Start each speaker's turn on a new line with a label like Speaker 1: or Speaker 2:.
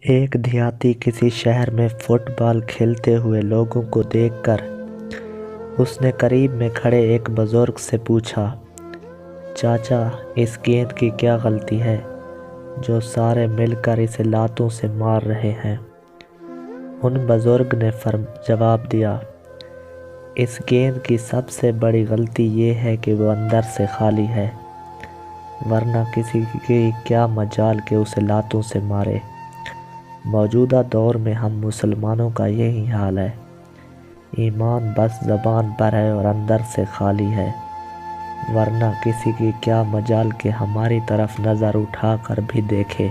Speaker 1: ایک دیہاتی کسی شہر میں فٹ بال کھیلتے ہوئے لوگوں کو دیکھ کر اس نے قریب میں کھڑے ایک بزرگ سے پوچھا، چاچا اس گیند کی کیا غلطی ہے جو سارے مل کر اسے لاتوں سے مار رہے ہیں؟ ان بزرگ نے جواب دیا، اس گیند کی سب سے بڑی غلطی یہ ہے کہ وہ اندر سے خالی ہے، ورنہ کسی کی کیا مجال کہ اسے لاتوں سے مارے۔ موجودہ دور میں ہم مسلمانوں کا یہی حال ہے، ایمان بس زبان پر ہے اور اندر سے خالی ہے، ورنہ کسی کی کیا مجال کہ ہماری طرف نظر اٹھا کر بھی دیکھے۔